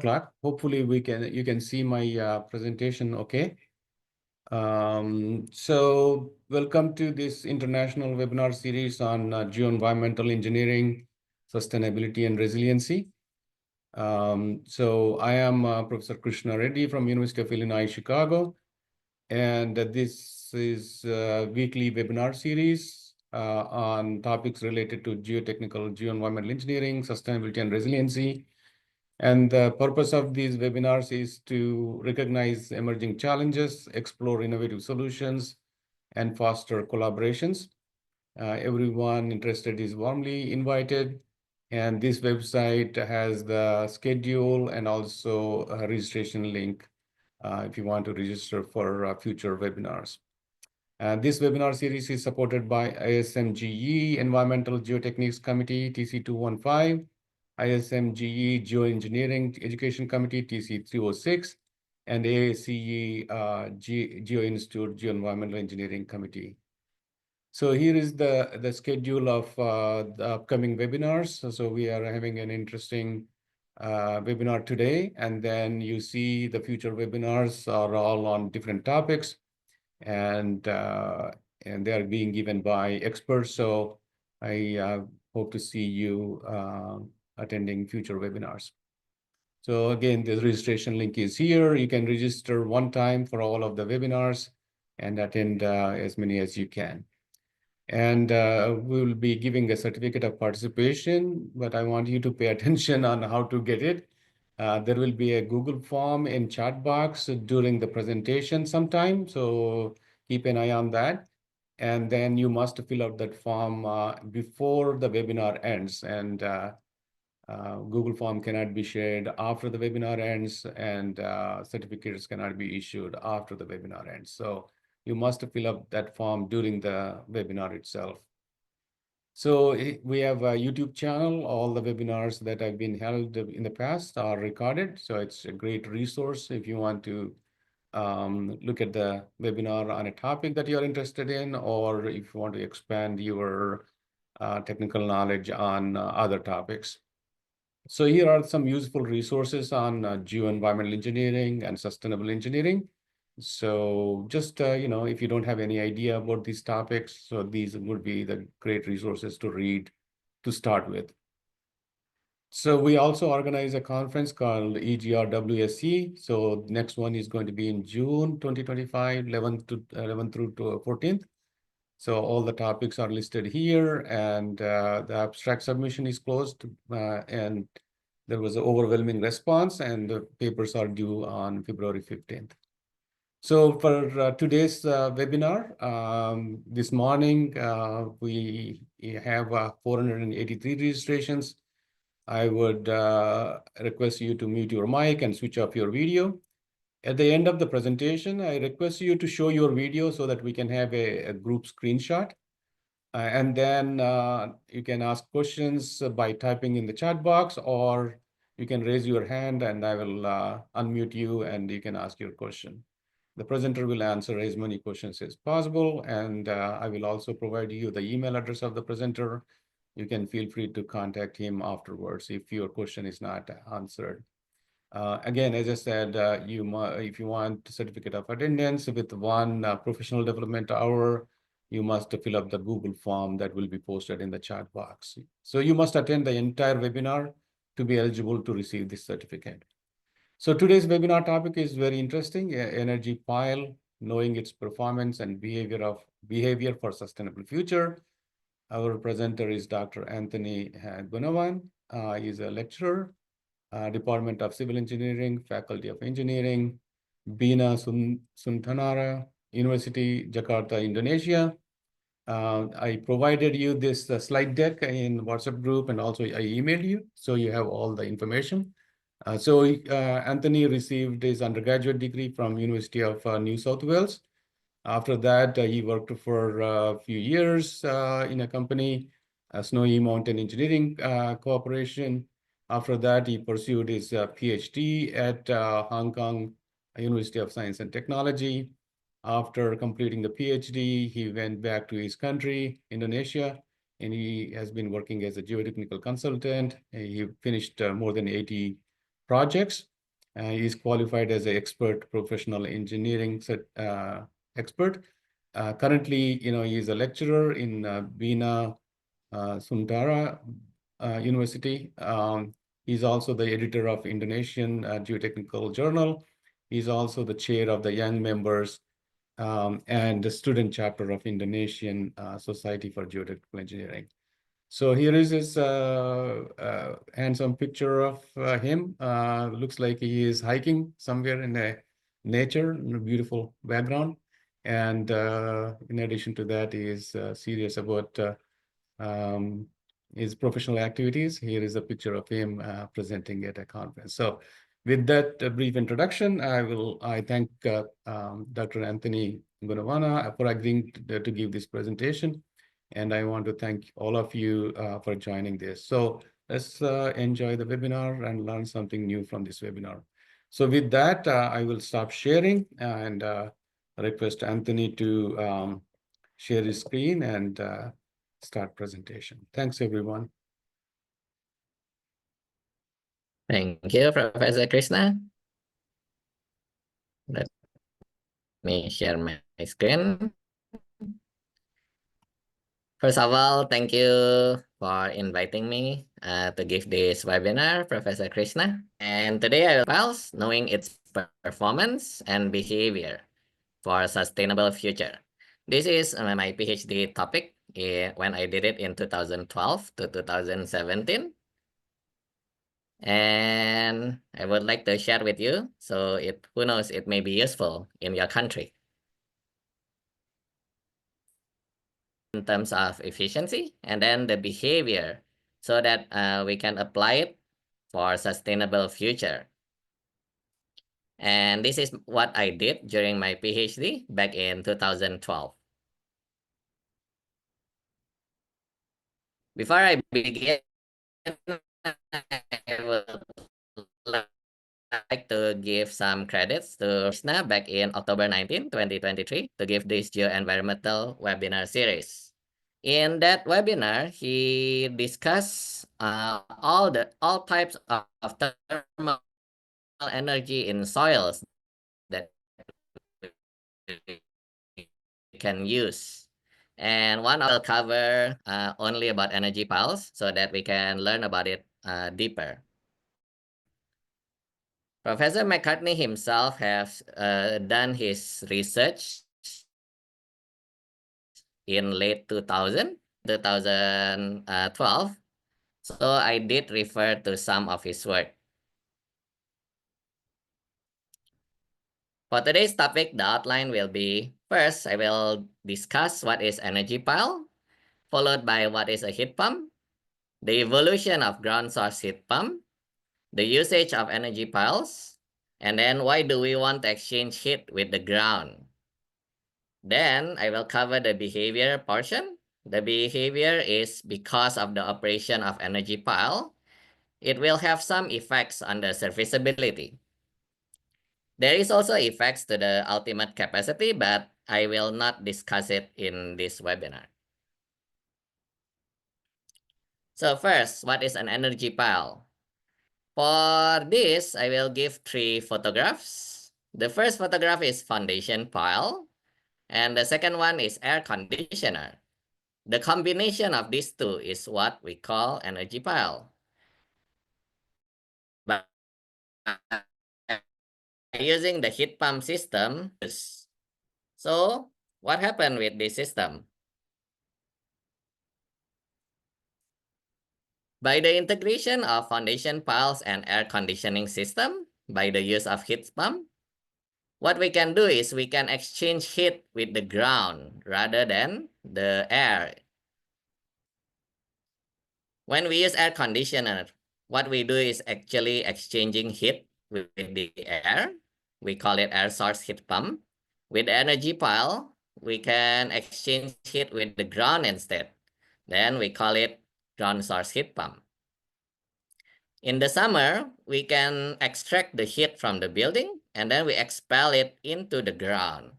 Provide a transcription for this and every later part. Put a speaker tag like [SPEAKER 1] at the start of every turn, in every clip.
[SPEAKER 1] o'clock. Hopefully you can see my presentation okay. So welcome to this international webinar series on geoenvironmental engineering, sustainability and resiliency. So I am Professor Krishna Reddy from University of Illinois, Chicago. And this is a weekly webinar series on topics related to geotechnical, geoenvironmental engineering, sustainability and resiliency. And the purpose of these webinars is to recognize emerging challenges, explore innovative solutions, and foster collaborations. Everyone interested is warmly invited. And this website has the schedule and also a registration link if you want to register for future webinars. This webinar series is supported by ISMGE Environmental Geotechnics Committee, TC215, ISMGE Geoengineering Education Committee, TC306, and AACE Geo Institute Geoenvironmental Engineering Committee. So here is the schedule of the upcoming webinars. So we are having an interesting webinar today, and then you see the future webinars are all on different topics, and they are being given by experts. So I hope to see you attending future webinars. So again, the registration link is here. You can register one time for all of the webinars and attend as many as you can. And we will be giving a certificate of participation, but I want you to pay attention on how to get it. There will be a Google form in chat box during the presentation sometime, so keep an eye on that. And then you must fill out that form before the webinar ends. And Google form cannot be shared after the webinar ends, and certificates cannot be issued after the webinar ends. So you must fill up that form during the webinar itself. So we have a YouTube channel. All the webinars that have been held in the past are recorded. So it's a great resource if you want to look at the webinar on a topic that you're interested in, or if you want to expand your technical knowledge on other topics. So here are some useful resources on geoenvironmental engineering and sustainable engineering. So just, if you don't have any idea about these topics, so these would be the great resources to read to start with. So we also organize a conference called EGRWSC. So next one is going to be in June 2025, 11th through 14th. So all the topics are listed here, and the abstract submission is closed, and there was an overwhelming response, and the papers are due on February 15th. So for today's webinar, this morning, we have 483 registrations. I would request you to mute your mic and switch off your video. At the end of the presentation, I request you to show your video so that we can have a group screenshot. And then you can ask questions by typing in the chat box, or you can raise your hand and I will unmute you and you can ask your question. The presenter will answer as many questions as possible, and I will also provide you the email address of the presenter. You can feel free to contact him afterwards if your question is not answered. Again, as I said, if you want certificate of attendance with one professional development hour, you must fill up the Google form that will be posted in the chat box. So you must attend the entire webinar to be eligible to receive this certificate. So today's webinar topic is very interesting: energy pile, knowing its performance and behavior for sustainable future. Our presenter is Dr. Anthony Gunawan. He's a lecturer, Department of Civil Engineering, Faculty of Engineering, Bina Suntanara, University, Jakarta, Indonesia. I provided you this slide deck in WhatsApp group, and also I emailed you, so you have all the information. Anthony received his undergraduate degree from University of New South Wales. After that, he worked for a few years in a company, Snowy Mountain Engineering Corporation. After that, he pursued his PhD at Hong Kong University of Science and Technology. After completing the PhD, he went back to his country, Indonesia, and he has been working as a geotechnical consultant. He finished more than 80 projects. He is qualified as an expert professional engineering expert. Currently, he is a lecturer in Bina Sundara University. He's also the editor of Indonesian Geotechnical Journal. He's also the chair of the young members and the student chapter of Indonesian Society for Geotechnical Engineering. So here is his handsome picture of him. Looks like he is hiking somewhere in the nature, in a beautiful background. And in addition to that, he is serious about um, his professional activities. Here is a picture of him presenting at a conference. So with that brief introduction, I thank Dr. Anthony Gunavana for agreeing to give this presentation. And I want to thank all of you for joining this. So let's enjoy the webinar and learn something new from this webinar. So with that, I will stop sharing and request Anthony to share his screen and start presentation. Thanks, everyone.
[SPEAKER 2] Thank you, Professor Krishna. Let me share my screen. First of all, thank you for inviting me to give this webinar, Professor Krishna. And today I will files knowing its performance and behavior for a sustainable future. This is my PhD topic when I did it in 2012 to 2017. And I would like to share with you, so who knows, it may be useful in your country. In terms of efficiency, and then the behavior, so that we can apply it for sustainable future. And this is what I did during my PhD back in 2012. Before I begin, I would like to give some credits to Krishna back in October 19, 2023 to give this geoenvironmental webinar series. In that webinar, he discussed all types of thermal energy in soils that we can use. And one will cover only about energy piles so that we can learn about it deeper. Professor McCartney himself has done his research in late 2012. So I did refer to some of his work. For today's topic, the outline will be, first, I will discuss what is energy pile, followed by what is a heat pump, the evolution of ground source heat pump, the usage of energy piles, and then why do we want to exchange heat with the ground. Then I will cover the behavior portion. The behavior is because of the operation of energy pile, it will have some effects on the serviceability. There is also effects to the ultimate capacity, but I will not discuss it in this webinar. So first, what is an energy pile? For this, I will give 3 photographs. The first photograph is foundation pile, and the second one is air conditioner. The combination of these two is what we call energy pile. By using the heat pump system, so what happened with this system? By the integration of foundation piles and air conditioning system, by the use of heat pump, what we can do is we can exchange heat with the ground rather than the air. When we use air conditioner, what we do is actually exchanging heat with the air. We call it air source heat pump. With energy pile, we can exchange heat with the ground instead. Then we call it ground source heat pump. In the summer, we can extract the heat from the building and then we expel it into the ground.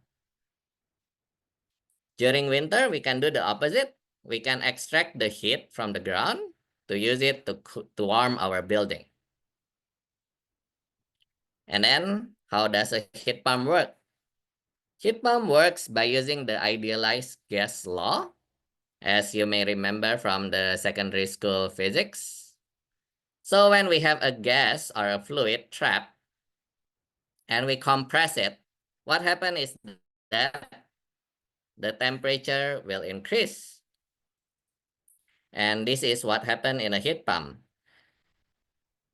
[SPEAKER 2] During winter, we can do the opposite. We can extract the heat from the ground to use it to warm our building. And then how does a heat pump work? Heat pump works by using the idealized gas law, as you may remember from the secondary school physics. So when we have a gas or a fluid trapped and we compress it, what happens is that the temperature will increase. And this is what happened in a heat pump.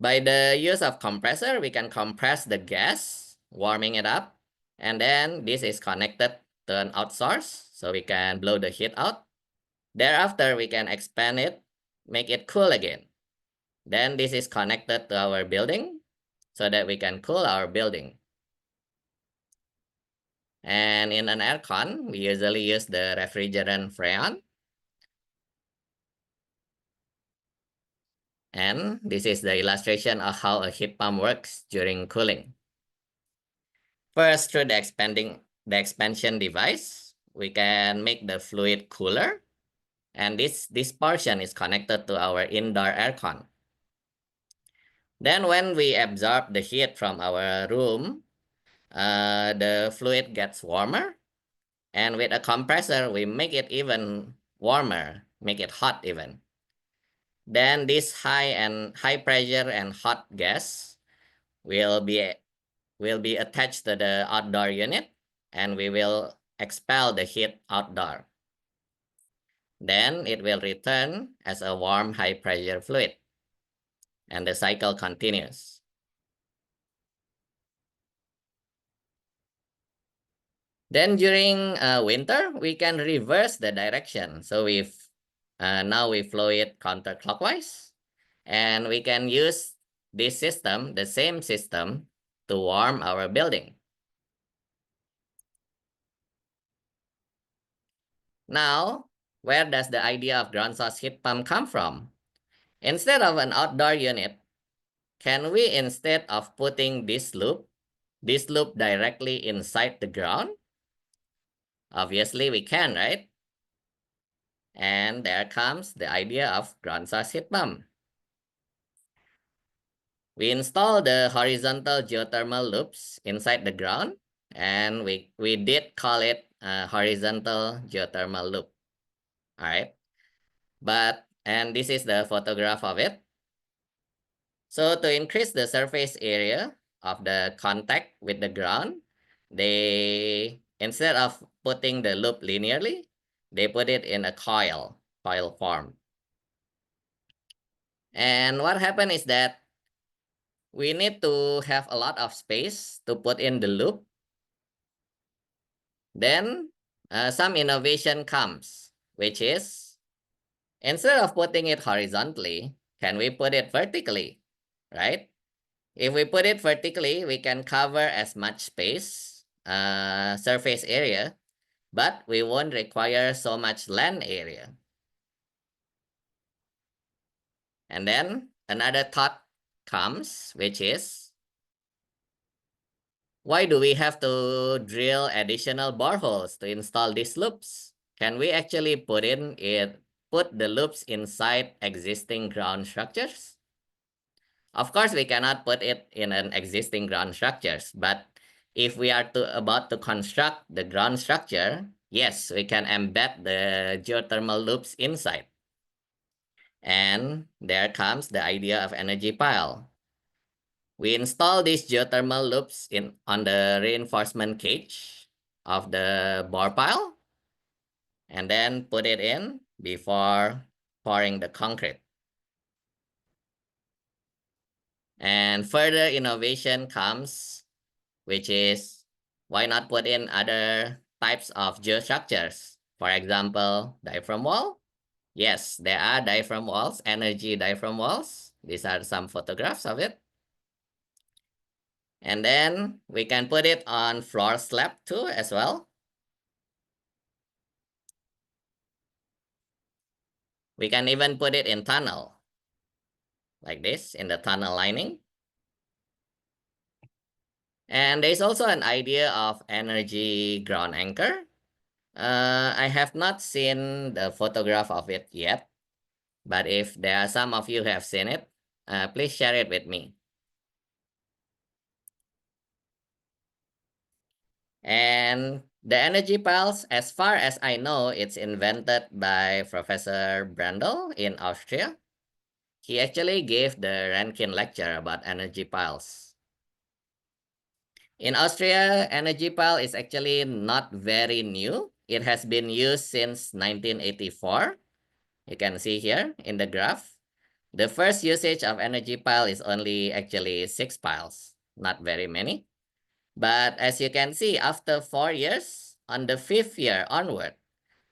[SPEAKER 2] By the use of compressor, we can compress the gas, warming it up. And then this is connected to an outsource, so we can blow the heat out. Thereafter, we can expand it, make it cool again. Then this is connected to our building so that we can cool our building. And in an aircon, we usually use the refrigerant freon. And this is the illustration of how a heat pump works during cooling. First, through the expansion device, we can make the fluid cooler. And this portion is connected to our indoor aircon. Then when we absorb the heat from our room, the fluid gets warmer. And with a compressor, we make it even warmer, make it hot even. Then this high pressure and hot gas will be attached to the outdoor unit, and we will expel the heat outdoor. Then it will return as a warm high pressure fluid, and the cycle continues. Then during winter, we can reverse the direction. So now we flow it counterclockwise, and we can use this system, the same system, to warm our building. Now, where does the idea of ground source heat pump come from? Instead of an outdoor unit, can we, instead of putting this loop directly inside the ground? Obviously, we can, right? And there comes the idea of ground source heat pump. We install the horizontal geothermal loops inside the ground, and we did call it a horizontal geothermal loop. All right. And this is the photograph of it. So to increase the surface area of the contact with the ground, instead of putting the loop linearly, they put it in a coil form. And what happened is that we need to have a lot of space to put in the loop. Then some innovation comes, which is, instead of putting it horizontally, can we put it vertically, right? If we put it vertically, we can cover as much space, surface area, but we won't require so much land area. And then another thought comes, which is, why do we have to drill additional boreholes to install these loops? Can we actually put the loops inside existing ground structures? Of course, we cannot put it in an existing ground structures, but if we are about to construct the ground structure, yes, we can embed the geothermal loops inside. And there comes the idea of energy pile. We install these geothermal loops on the reinforcement cage of the bore pile, and then put it in before pouring the concrete. And further innovation comes, which is, why not put in other types of geostructures? For example, diaphragm wall. Yes, there are diaphragm walls, energy diaphragm walls. These are some photographs of it. And then we can put it on floor slab too as well. We can even put it in tunnel, like this, in the tunnel lining. And there's also an idea of energy ground anchor. I have not seen the photograph of it yet, but if there are some of you who have seen it, please share it with me. And the energy pulse, as far as I know, it's invented by Professor Brandl in Austria. He actually gave the Rankine lecture about energy pulse. In Austria, energy pile is actually not very new. It has been used since 1984. You can see here in the graph. The first usage of energy pile is only actually 6 piles, not very many. But as you can see, after 4 years, on the 5th year onward,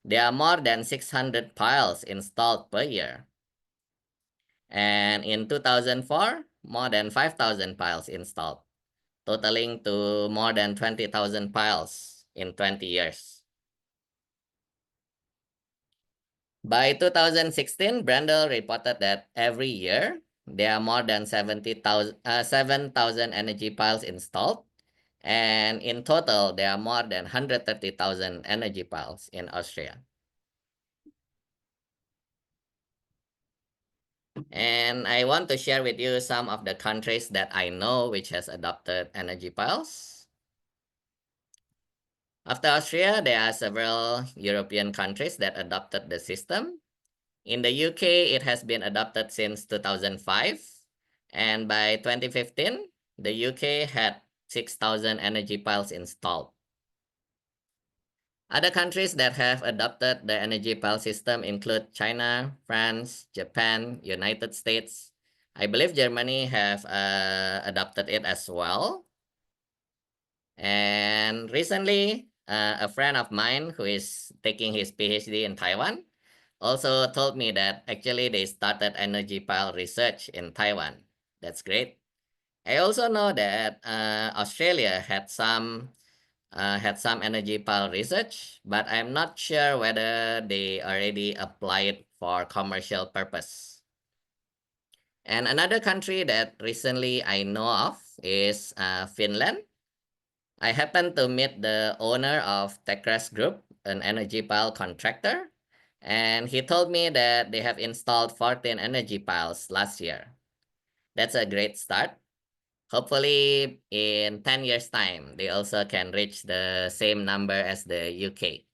[SPEAKER 2] there are more than 600 piles installed per year. And in 2004, more than 5,000 piles installed, totaling to more than 20,000 piles in 20 years. By 2016, Brandl reported that every year there are more than 7,000 energy piles installed. And in total, there are more than 130,000 energy piles in Austria. And I want to share with you some of the countries that I know which has adopted energy piles. After Austria, there are several European countries that adopted the system. In the UK, it has been adopted since 2005. And by 2015, the UK had 6,000 energy piles installed. Other countries that have adopted the energy pile system include China, France, Japan, United States. I believe Germany have adopted it as well. And recently, a friend of mine who is taking his PhD in Taiwan also told me that actually they started energy pile research in Taiwan. That's great. I also know that Australia had some energy pile research, but I'm not sure whether they already applied for commercial purpose. And another country that recently I know of is Finland. I happened to meet the owner of Tekras Group, an energy pile contractor, and he told me that they have installed 14 energy piles last year. That's a great start. Hopefully, in 10 years' time, they also can reach the same number as the UK.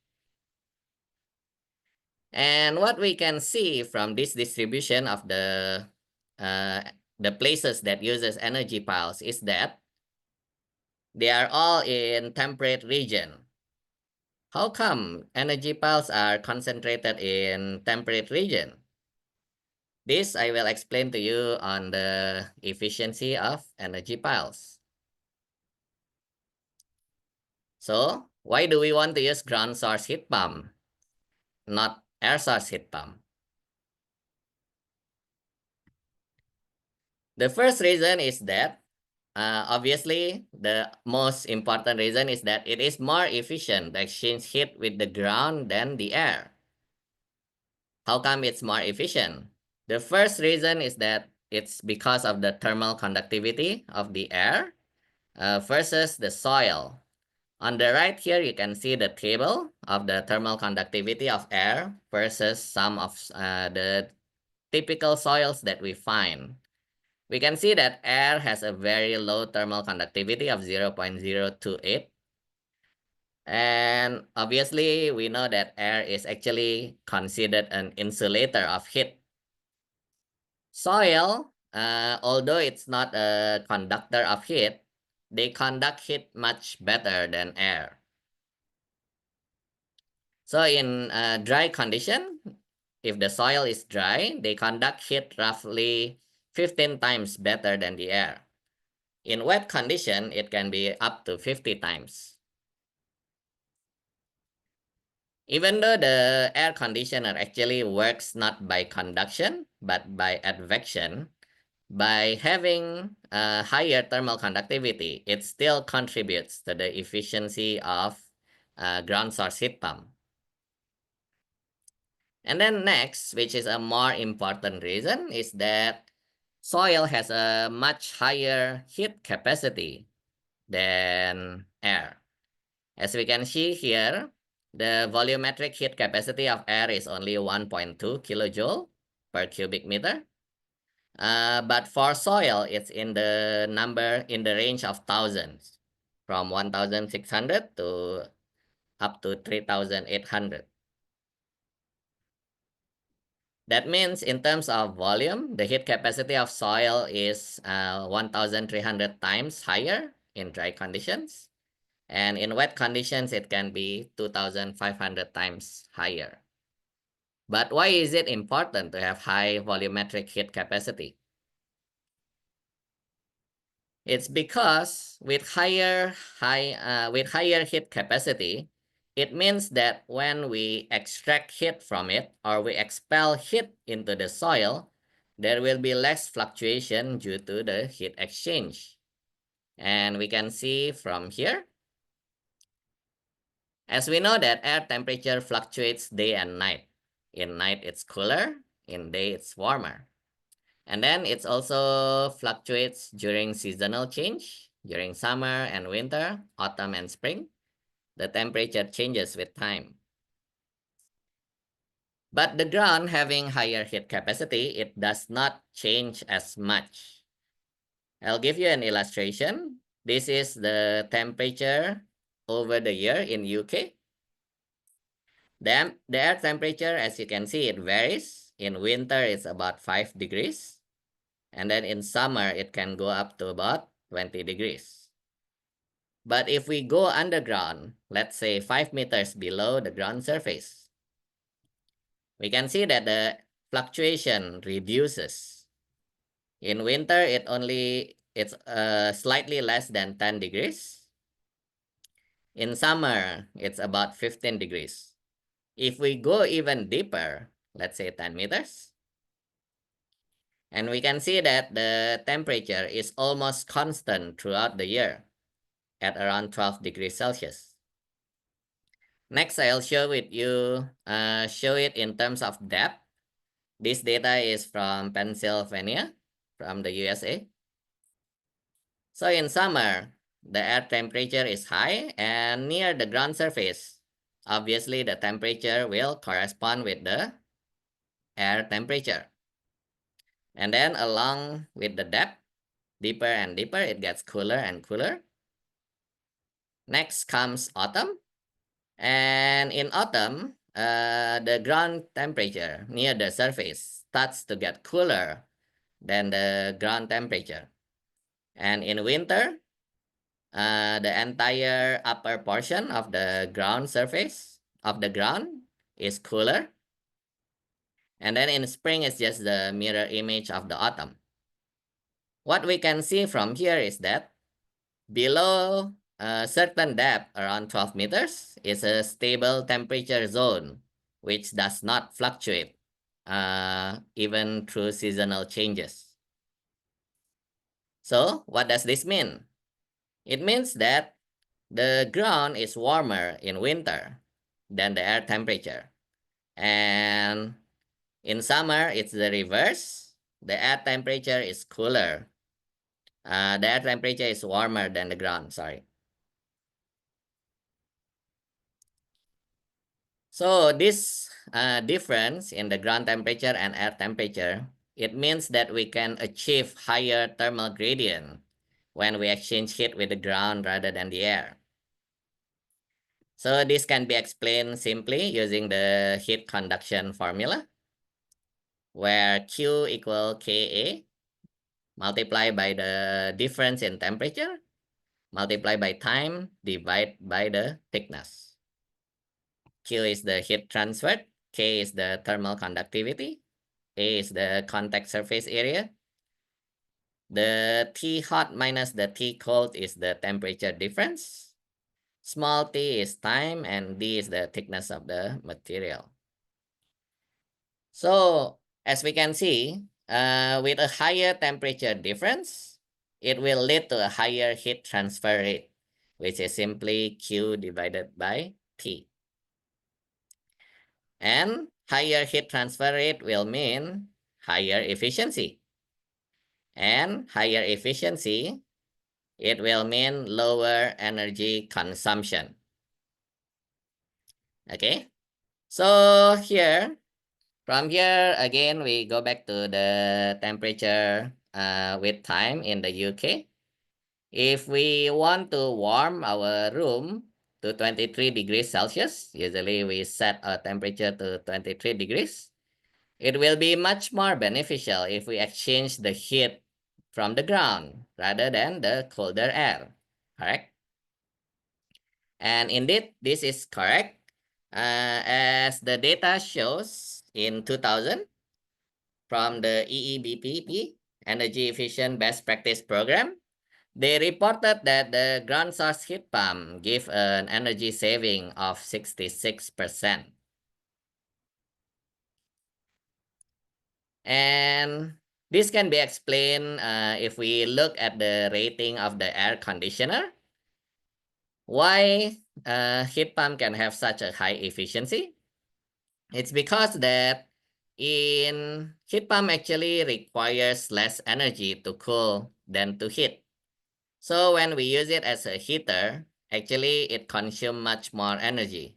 [SPEAKER 2] And what we can see from this distribution of the places that uses energy piles is that they are all in temperate region. How come energy piles are concentrated in temperate region? This I will explain to you on the efficiency of energy piles. So, why do we want to use ground source heat pump, not air source heat pump? The first reason is that, obviously, the most important reason is that it is more efficient to exchange heat with the ground than the air. How come it's more efficient? The first reason is that it's because of the thermal conductivity of the air versus the soil. On the right here, you can see the table of the thermal conductivity of air versus some of the typical soils that we find. We can see that air has a very low thermal conductivity of 0.028. And obviously, we know that air is actually considered an insulator of heat. Soil, although it's not a conductor of heat, they conduct heat much better than air. So in a dry condition, if the soil is dry, they conduct heat roughly 15 times better than the air. In wet condition, it can be up to 50 times. Even though the air conditioner actually works not by conduction, but by advection, by having a higher thermal conductivity, it still contributes to the efficiency of ground source heat pump. And then next, which is a more important reason, is that soil has a much higher heat capacity than air. As we can see here, the volumetric heat capacity of air is only 1.2 kilojoule per cubic meter. But for soil, it's in the range of thousands. from 1,600 to up to 3,800. That means in terms of volume, the heat capacity of soil is 1,300 times higher in dry conditions. And in wet conditions, it can be 2,500 times higher. But why is it important to have high volumetric heat capacity? It's because with higher heat capacity, it means that when we extract heat from it or we expel heat into the soil, there will be less fluctuation due to the heat exchange. And we can see from here, as we know that air temperature fluctuates day and night. In night, it's cooler. In day, it's warmer. And then it also fluctuates during seasonal change, during summer and winter, autumn and spring. The temperature changes with time. But the ground having higher heat capacity, it does not change as much. I'll give you an illustration. This is the temperature over the year in UK. The air temperature, as you can see, it varies. In winter, it's about 5 degrees. And then in summer, it can go up to about 20 degrees. But if we go underground, let's say 5 meters below the ground surface, we can see that the fluctuation reduces. In winter, it's slightly less than 10 degrees. In summer, it's about 15 degrees. If we go even deeper, let's say 10 meters, and we can see that the temperature is almost constant throughout the year at around 12 degrees Celsius. Next, I'll show it in terms of depth. This data is from Pennsylvania, from the USA. So in summer, the air temperature is high and near the ground surface. Obviously, the temperature will correspond with the air temperature. And then along with the depth, deeper and deeper, it gets cooler and cooler. Next comes autumn. And in autumn, the ground temperature near the surface starts to get cooler than the ground temperature. And in winter, the entire upper portion of the ground surface of the ground is cooler. And then in spring, it's just the mirror image of the autumn. What we can see from here is that below a certain depth, around 12 meters, is a stable temperature zone, which does not fluctuate even through seasonal changes. So what does this mean? It means that the ground is warmer in winter than the air temperature. And in summer, it's the reverse. The air temperature is cooler. The air temperature is warmer than the ground, sorry. So this difference in the ground temperature and air temperature, it means that we can achieve higher thermal gradient when we exchange heat with the ground rather than the air. So this can be explained simply using the heat conduction formula, where Q equal Ka multiplied by the difference in temperature, multiplied by time, divided by the thickness. Q is the heat transferred, K is the thermal conductivity, A is the contact surface area. The T hot minus the T cold is the temperature difference. Small t is time, and d is the thickness of the material. So as we can see, with a higher temperature difference, it will lead to a higher heat transfer rate, which is simply Q divided by T. And higher heat transfer rate will mean higher efficiency. And higher efficiency, it will mean lower energy consumption. Okay, so from here, again, we go back to the temperature with time in the UK. If we want to warm our room to 23 degrees Celsius, usually we set a temperature to 23 degrees, it will be much more beneficial if we exchange the heat from the ground rather than the colder air, correct? And indeed, this is correct. As the data shows in 2000 from the EEBPP, Energy Efficient Best Practice Program, they reported that the ground source heat pump give an energy saving of 66%. And this can be explained if we look at the rating of the air conditioner. Why heat pump can have such a high efficiency? It's because that in heat pump actually requires less energy to cool than to heat. So when we use it as a heater, actually it consumes much more energy.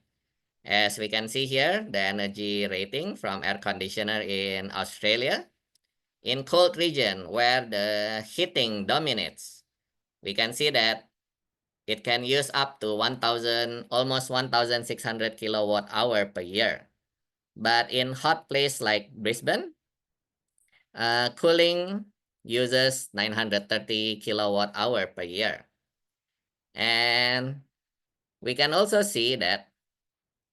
[SPEAKER 2] As we can see here, the energy rating from air conditioner in Australia, in cold region where the heating dominates, we can see that it can use up to 1,000, almost 1,600 kilowatt hour per year. But in hot place like Brisbane, cooling uses 930 kilowatt hour per year. And we can also see that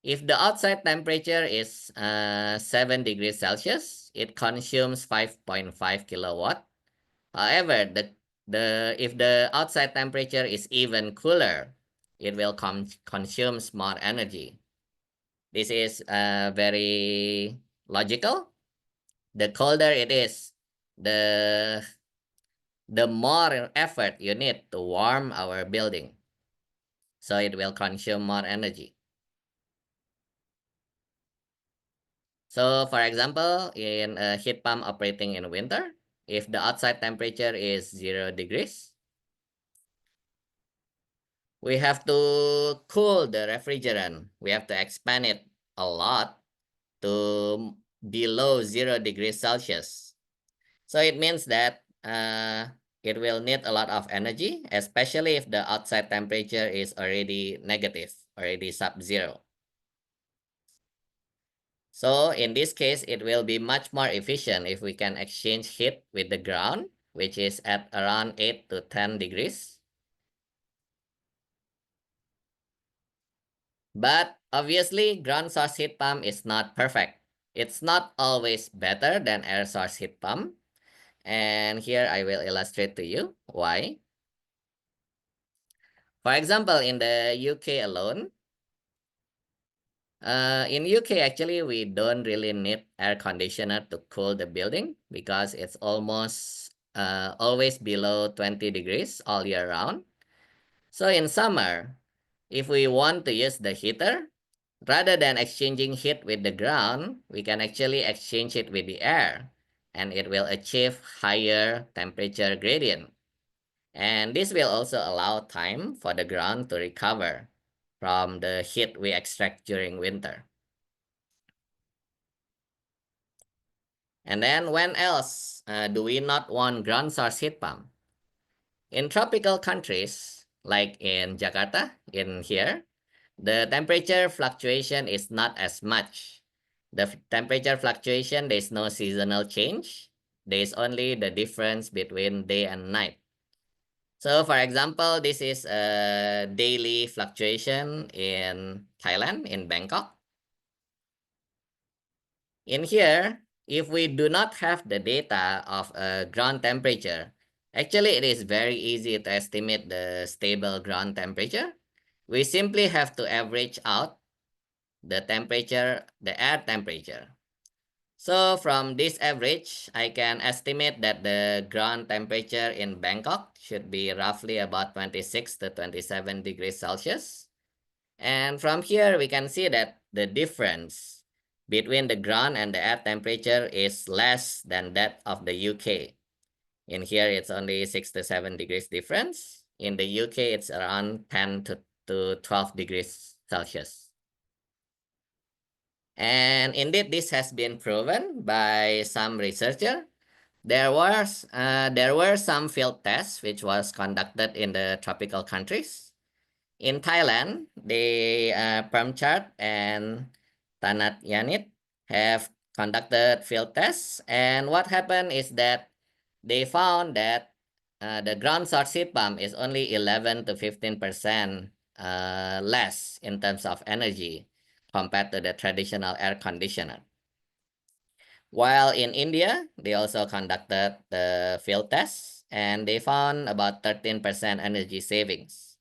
[SPEAKER 2] if the outside temperature is 7 degrees Celsius, it consumes 5.5 kilowatt. However, if the outside temperature is even cooler, it will consume more energy. This is very logical. The colder it is, the more effort you need to warm our building. So it will consume more energy. So for example, in a heat pump operating in winter, if the outside temperature is 0 degrees, we have to cool the refrigerant. We have to expand it a lot to below 0 degrees Celsius. So it means that it will need a lot of energy, especially if the outside temperature is already negative, already sub-zero. So in this case, it will be much more efficient if we can exchange heat with the ground, which is at around 8 to 10 degrees. But obviously, ground source heat pump is not perfect. It's not always better than air source heat pump. And here I will illustrate to you why. For example, in the UK alone, in UK, actually, we don't really need air conditioner to cool the building because it's almost always below 20 degrees all year round. So in summer, if we want to use the heater, rather than exchanging heat with the ground, we can actually exchange it with the air, and it will achieve higher temperature gradient. And this will also allow time for the ground to recover from the heat we extract during winter. And then when else do we not want ground source heat pump? In tropical countries, like in Jakarta, in here, the temperature fluctuation is not as much. The temperature fluctuation, there's no seasonal change. There's only the difference between day and night. So for example, this is a daily fluctuation in Thailand, in Bangkok. In here, if we do not have the data of a ground temperature, actually it is very easy to estimate the stable ground temperature. We simply have to average out the temperature, the air temperature. So from this average, I can estimate that the ground temperature in Bangkok should be roughly about 26 to 27 degrees Celsius. And from here, we can see that the difference between the ground and the air temperature is less than that of the UK. In here, it's only 6 to 7 degrees difference. In the UK, it's around 10 to 12 degrees Celsius. And indeed, this has been proven by some researcher There were some field tests which was conducted in the tropical countries. In Thailand, the Permchart and Tanat Yanit have conducted field tests, and what happened is that they found that the ground source heat pump is only 11 to 15% less in terms of energy compared to the traditional air conditioner. While in India, they also conducted the field tests and they found about 13% energy savings.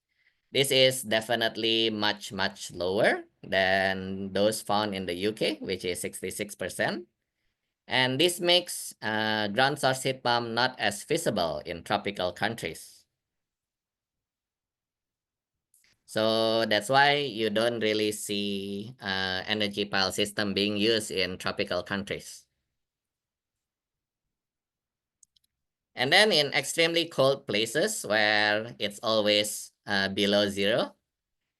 [SPEAKER 2] This is definitely much, much lower than those found in the UK, which is 66%. And this makes ground source heat pump not as feasible in tropical countries. So that's why you don't really see energy pile system being used in tropical countries. And then in extremely cold places where it's always below zero,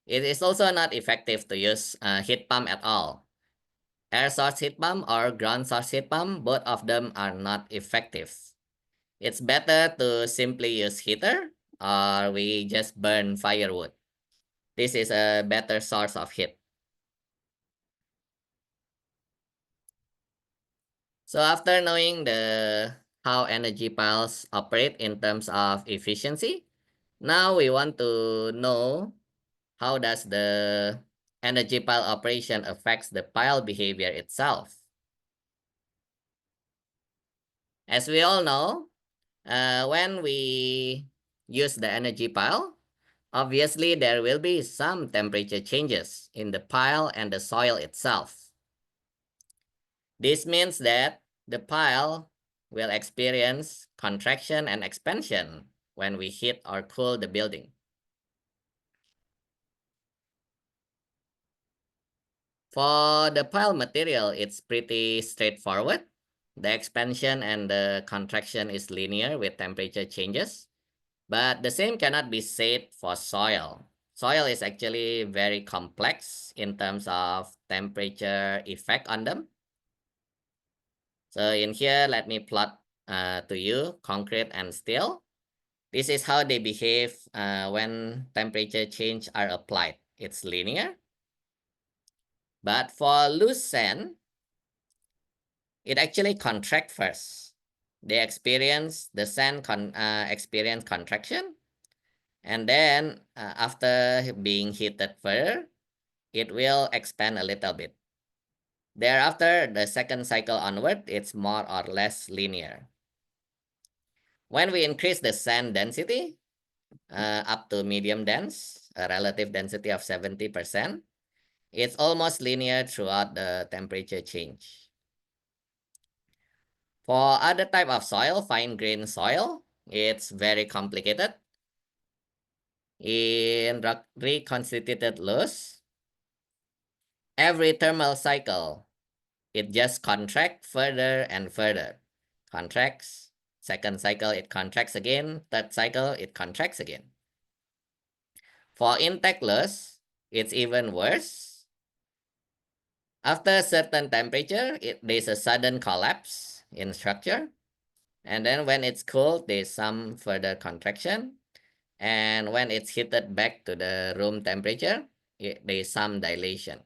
[SPEAKER 2] it is also not effective to use heat pump at all. Air source heat pump or ground source heat pump, both of them are not effective. It's better to simply use heater or we just burn firewood. This is a better source of heat. So after knowing how energy piles operate in terms of efficiency, now we want to know how does the energy pile operation affects the pile behavior itself. As we all know, when we use the energy pile, obviously there will be some temperature changes in the pile and the soil itself. This means that the pile will experience contraction and expansion when we heat or cool the building. For the pile material, it's pretty straightforward. The expansion and the contraction is linear with temperature changes, but the same cannot be said for soil. Soil is actually very complex in terms of temperature effect on them. So in here, let me plot to you concrete and steel. This is how they behave when temperature change are applied. It's linear. But for loose sand, it actually contract first. They experience the sand experience contraction, and then after being heated further, it will expand a little bit. Thereafter, the second cycle onward, it's more or less linear. When we increase the sand density up to medium dense, a relative density of 70%, it's almost linear throughout the temperature change. For other type of soil, fine grained soil, it's very complicated. In reconstituted loess, every thermal cycle, it just contracts further and further. Contracts, second cycle, it contracts again, third cycle, it contracts again. For intact loess, it's even worse. After a certain temperature, there's a sudden collapse in structure. And then when it's cooled, there's some further contraction. And when it's heated back to the room temperature, there's some dilation.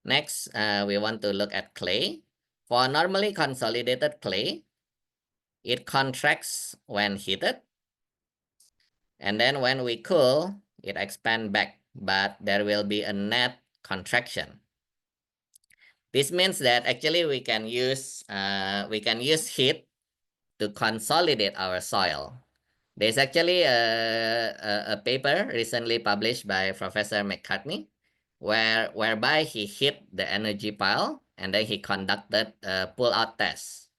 [SPEAKER 2] Next, we want to look at clay. For normally consolidated clay, it contracts when heated. And then when we cool, it expands back, but there will be a net contraction. This means that actually we can use heat to consolidate our soil. There's actually a paper recently published by Professor McCartney, whereby he hit the energy pile and then he conducted a pull-out test.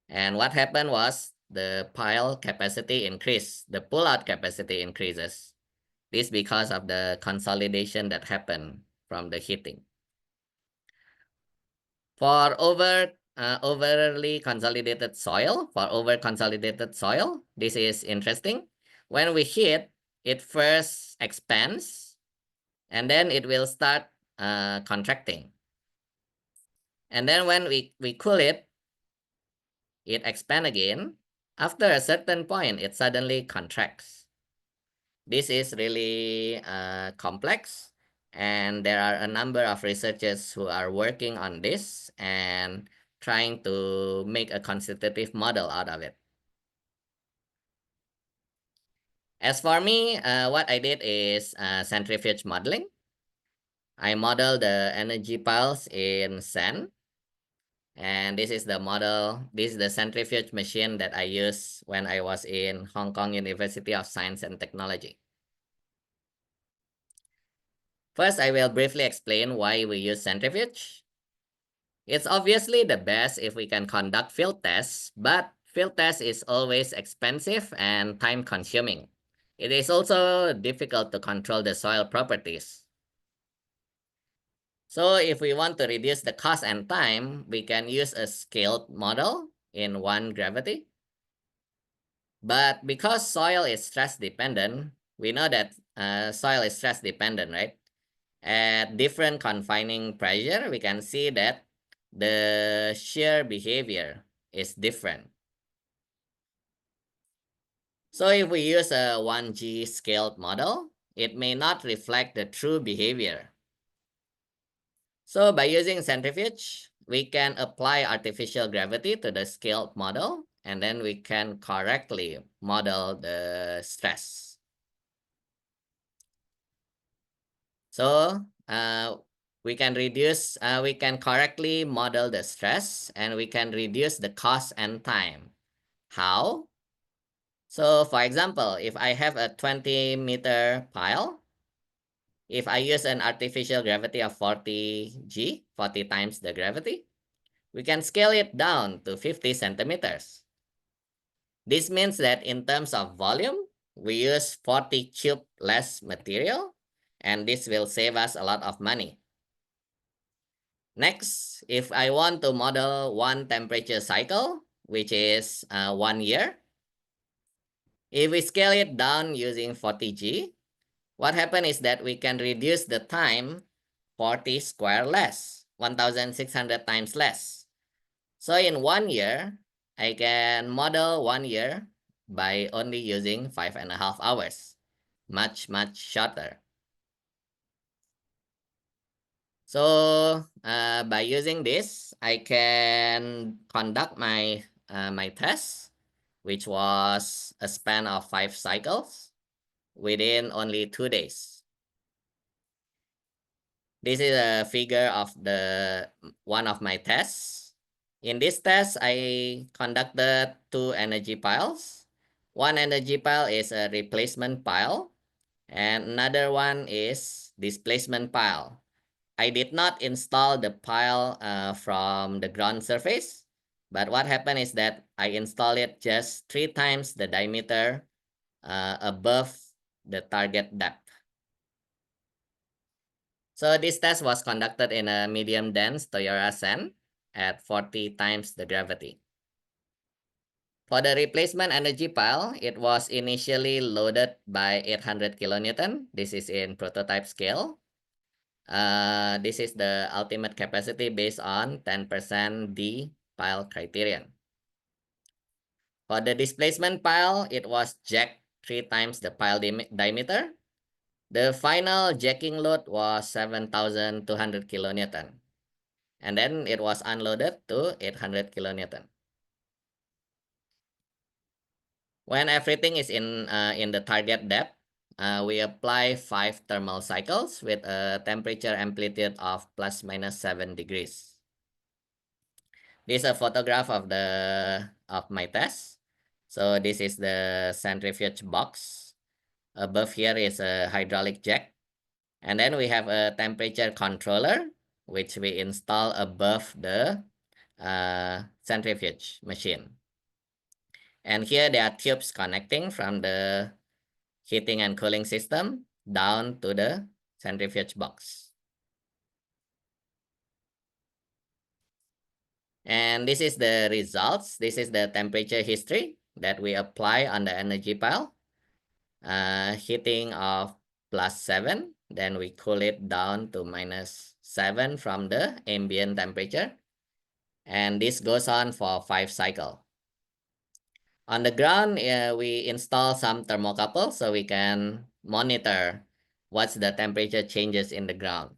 [SPEAKER 2] And what happened was the pile capacity increased, the pull-out capacity increases. This because of the consolidation that happened from the heating. For overly consolidated soil, this is interesting. When we heat, it first expands, and then it will start contracting. And then when we cool it, it expands again. After a certain point, it suddenly contracts. This is really complex, and there are a number of researchers who are working on this and trying to make a quantitative model out of it. As for me, what I did is centrifuge modeling. I modeled the energy piles in sand. And this is the model, this is the centrifuge machine that I used when I was in Hong Kong University of Science and Technology. First, I will briefly explain why we use centrifuge. It's obviously the best if we can conduct field tests, but field test is always expensive and time consuming. It is also difficult to control the soil properties. So if we want to reduce the cost and time, we can use a scaled model in 1 gravity. But because soil is stress dependent, we know that soil is stress dependent, right? At different confining pressure, we can see that the shear behavior is different. So if we use a 1G scaled model, it may not reflect the true behavior. So by using centrifuge, we can apply artificial gravity to the scaled model, and then we can correctly model the stress. So we can correctly model the stress, and we can reduce the cost and time. How? So for example, if I have a 20-meter pile, if I use an artificial gravity of 40G, 40 times the gravity, we can scale it down to 50 centimeters. This means that in terms of volume, we use 40 cube less material, and this will save us a lot of money. Next, if I want to model one temperature cycle, which is 1 year, if we scale it down using 40G, what happens is that we can reduce the time 40 square less, 1,600 times less. So in 1 year, I can model 1 year by only using 5.5 hours, much shorter. So by using this, I can conduct my test, which was a span of 5 cycles within only 2 days. This is a figure of the one of my tests. In this test, I conducted 2 energy piles. One energy pile is a replacement pile, and another one is displacement pile. I did not install the pile from the ground surface, but what happened is that I installed it just 3 times the diameter above the target depth. So this test was conducted in a medium dense Toyora sand at 40 times the gravity. For the replacement energy pile, it was initially loaded by 800 kilonewton. This is in prototype scale. This is the ultimate capacity based on 10% D pile criterion. For the displacement pile, it was jacked 3 times the pile diameter. The final jacking load was 7,200 kilonewton. And then it was unloaded to 800 kilonewton. When everything is in the target depth, we apply 5 thermal cycles with a temperature amplitude of plus minus 7 degrees. This is a photograph of my test. So this is the centrifuge box. Above here is a hydraulic jack. And then we have a temperature controller, which we install above the centrifuge machine. And here there are tubes connecting from the heating and cooling system down to the centrifuge box. And this is the results. This is the temperature history that we apply on the energy pile. Heating of +7, then we cool it down to -7 from the ambient temperature. And this goes on for 5 cycles. On the ground, we install some thermocouple so we can monitor what's the temperature changes in the ground.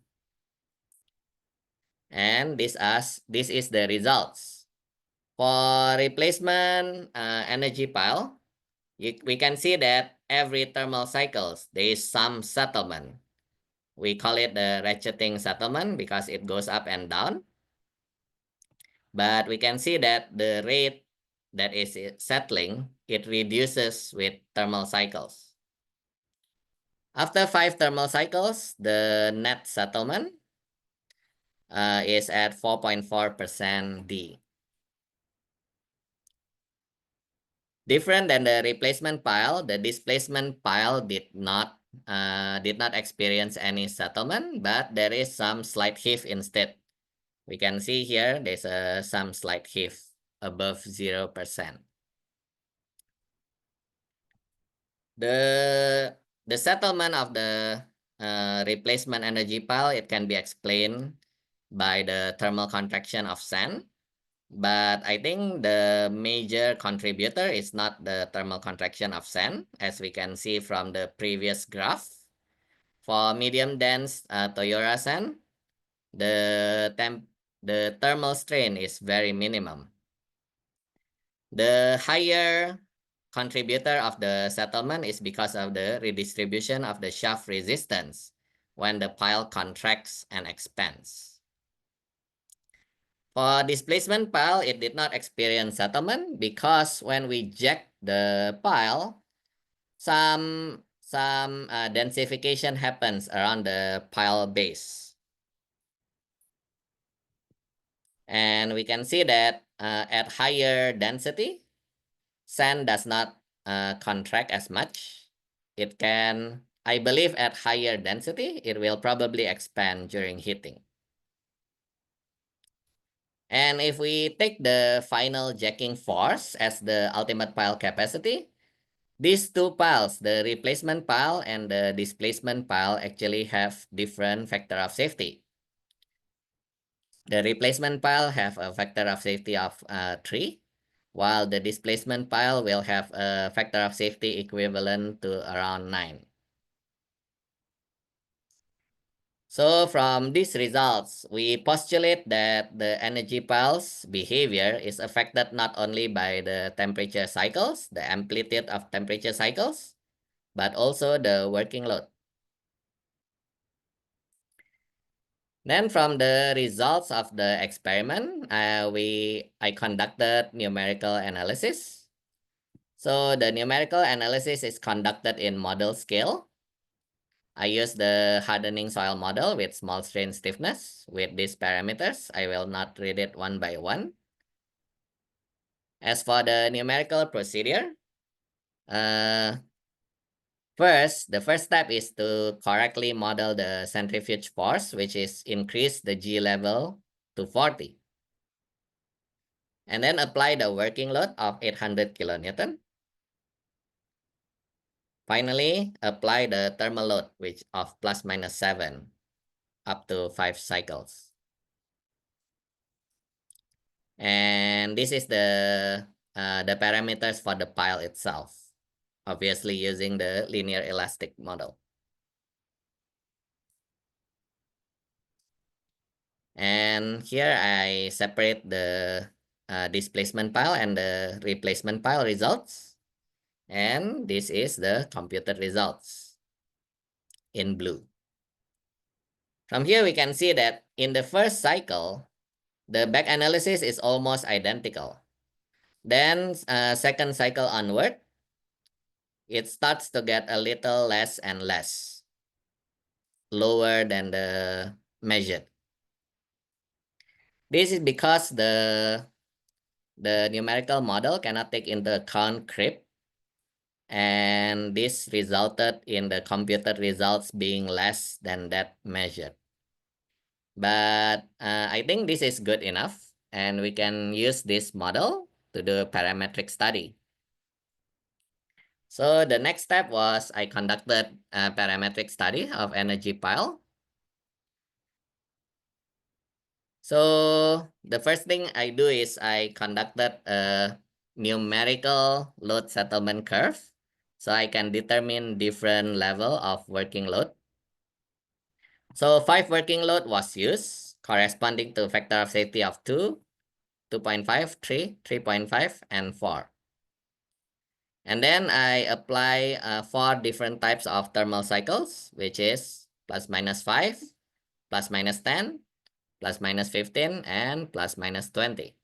[SPEAKER 2] And this is the results. For replacement energy pile, we can see that every thermal cycles, there is some settlement. We call it the ratcheting settlement because it goes up and down. But we can see that the rate that is settling, it reduces with thermal cycles. After 5 thermal cycles, the net settlement is at 4.4% D. Different than the replacement pile, the displacement pile did not experience any settlement, but there is some slight heave instead. We can see here there's some slight heave above 0%. The settlement of the replacement energy pile, it can be explained by the thermal contraction of sand. But I think the major contributor is not the thermal contraction of sand, as we can see from the previous graph. For medium dense Toyora sand, the thermal strain is very minimum. The higher contributor of the settlement is because of the redistribution of the shaft resistance when the pile contracts and expands. For displacement pile, it did not experience settlement because when we jack the pile, some densification happens around the pile base. And we can see that at higher density, sand does not contract as much. It can, I believe at higher density, it will probably expand during heating. And if we take the final jacking force as the ultimate pile capacity, these two piles, the replacement pile and the displacement pile, actually have different factor of safety. The replacement pile have a factor of safety of 3, while the displacement pile will have a factor of safety equivalent to around 9. So from these results, we postulate that the energy pile's behavior is affected not only by the temperature cycles, the amplitude of temperature cycles, but also the working load. Then from the results of the experiment, I conducted numerical analysis. So the numerical analysis is conducted in model scale. I use the hardening soil model with small strain stiffness with these parameters. I will not read it one by one. As for the numerical procedure, first, the first step is to correctly model the centrifuge force, which is increase the G level to 40. And then apply the working load of 800 kilonewton. Finally, apply the thermal load, which of plus minus 7 up to 5 cycles. And this is the parameters for the pile itself, obviously using the linear elastic model. And here I separate the displacement pile and the replacement pile results. And this is the computed results in blue. From here, we can see that in the first cycle, the back analysis is almost identical. Then second cycle onward, it starts to get a little less and less, lower than the measured. This is because the numerical model cannot take into account creep, and this resulted in the computed results being less than that measured. But I think this is good enough, and we can use this model to do a parametric study. So the next step was I conducted a parametric study of energy pile. So the first thing I do is I conducted a numerical load settlement curve, so I can determine different level of working load. So 5 working load was used, corresponding to factor of safety of 2, 2.5, 3, 3.5, and 4. And then I apply 4 different types of thermal cycles, which is plus minus 5, plus minus 10, plus minus 15, and plus minus 20.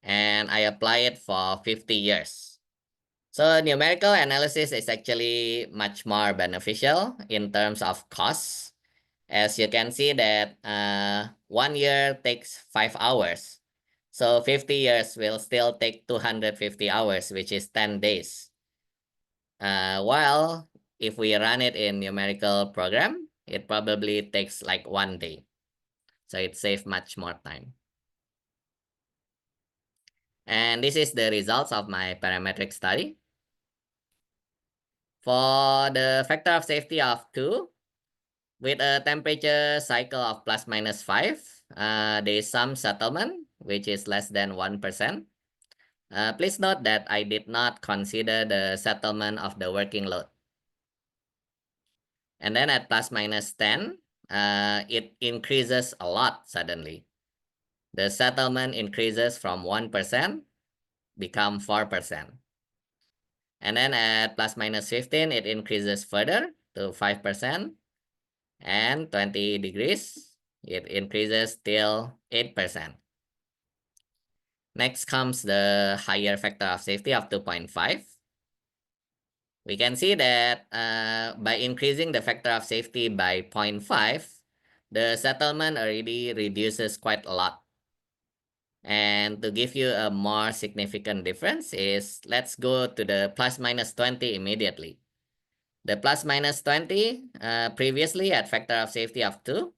[SPEAKER 2] And I apply it for 50 years. So numerical analysis is actually much more beneficial in terms of costs. As you can see that 1 year takes 5 hours. So 50 years will still take 250 hours, which is 10 days. While if we run it in numerical program, it probably takes like 1 day. So it saves much more time. And this is the results of my parametric study. For the factor of safety of 2, with a temperature cycle of plus minus 5, there is some settlement, which is less than 1%. Please note that I did not consider the settlement of the working load. And then at plus minus 10, it increases a lot suddenly. The settlement increases from 1%, become 4%. And then at plus minus 15, it increases further to 5%. And 20 degrees, it increases till 8%. Next comes the higher factor of safety of 2.5. We can see that by increasing the factor of safety by 0.5, the settlement already reduces quite a lot. And to give you a more significant difference is, let's go to the plus minus 20 immediately. The plus minus 20, previously at factor of safety of 2,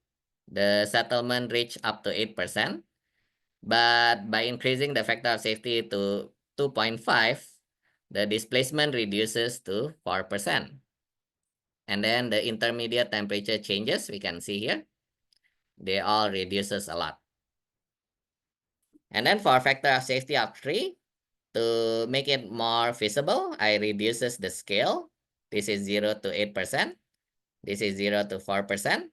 [SPEAKER 2] the settlement reached up to 8%. But by increasing the factor of safety to 2.5, the displacement reduces to 4%. And then the intermediate temperature changes, we can see here, they all reduces a lot. And then for factor of safety of 3, to make it more feasible, I reduces the scale. This is 0 to 8%. This is 0 to 4%.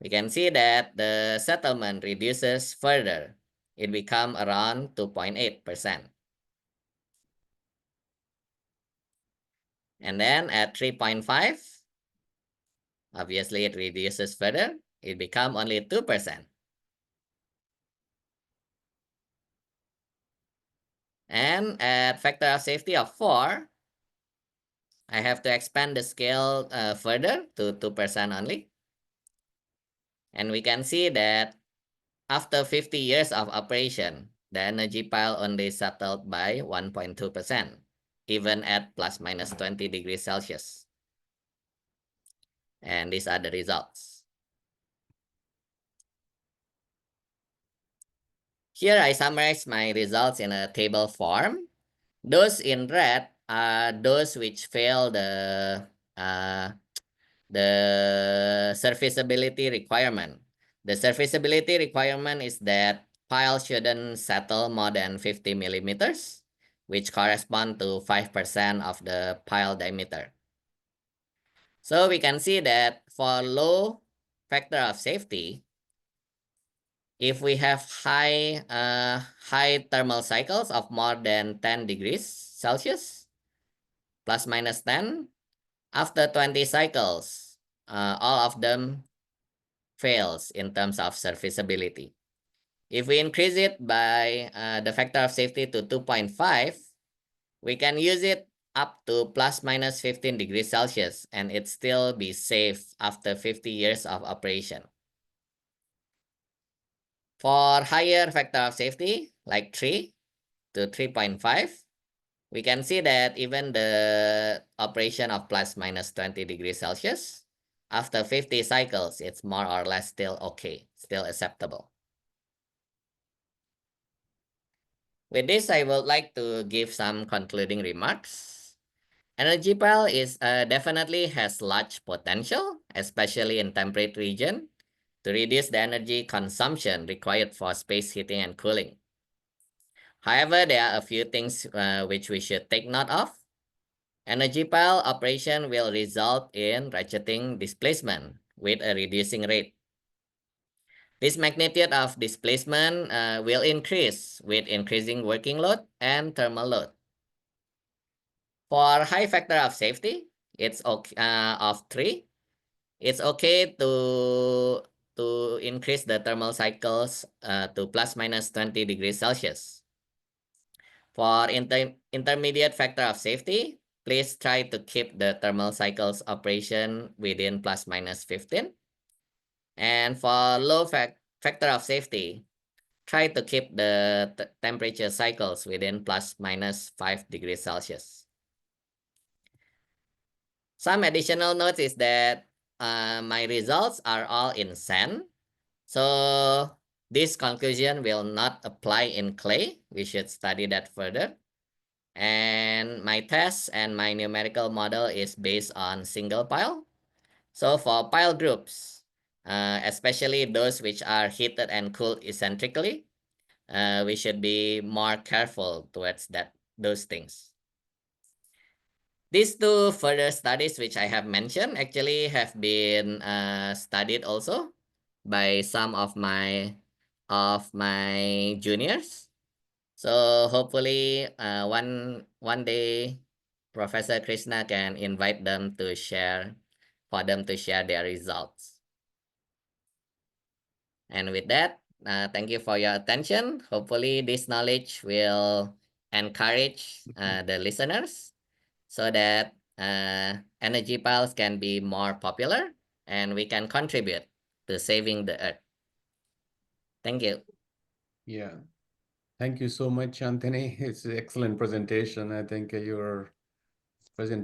[SPEAKER 2] We can see that the settlement reduces further. It becomes around 2.8%. And then at 3.5, obviously it reduces further. It becomes only 2%. And at factor of safety of 4, I have to expand the scale further to 2% only. And we can see that after 50 years of operation, the energy pile only settled by 1.2%, even at plus minus 20 degrees Celsius. And these are the results. Here I summarize my results in a table form. Those in red are those which fail the serviceability requirement. The serviceability requirement is that pile shouldn't settle more than 50 millimeters, which correspond to 5% of the pile diameter. So we can see that for low factor of safety, if we have high thermal cycles of more than 10 degrees Celsius, plus minus 10, after 20 cycles, all of them fails in terms of serviceability. If we increase it by the factor of safety to 2.5, we can use it up to plus minus 15 degrees Celsius and it still be safe after 50 years of operation. For higher factor of safety, like 3 to 3.5, we can see that even the operation of plus minus 20 degrees Celsius, after 50 cycles, it's more or less still okay, still acceptable. With this, I would like to give some concluding remarks. Energy pile is definitely has large potential, especially in temperate region, to reduce the energy consumption required for space heating and cooling. However, there are a few things which we should take note of. Energy pile operation will result in ratcheting displacement with a reducing rate. This magnitude of displacement will increase with increasing working load and thermal load. For high factor of safety, it's okay, of 3. It's okay to increase the thermal cycles to plus minus 20 degrees Celsius. For intermediate factor of safety, please try to keep the thermal cycles operation within plus minus 15. And for low factor of safety, try to keep the temperature cycles within plus minus 5 degrees Celsius. Some additional notes is that my results are all in sand. So this conclusion will not apply in clay. We should study that further. And my test and my numerical model is based on single pile. So for pile groups, especially those which are heated and cooled eccentrically, we should be more careful towards those things. These two further studies which I have mentioned actually have been studied also by some of my juniors. So hopefully one day Professor Krishna can invite them to share their results. And with that, thank you for your attention. Hopefully this knowledge will encourage the listeners so that energy piles can be more popular and we can contribute to saving the earth. Thank you.
[SPEAKER 1] Yeah. Thank you so much, Anthony. It's an excellent presentation. I think your presentation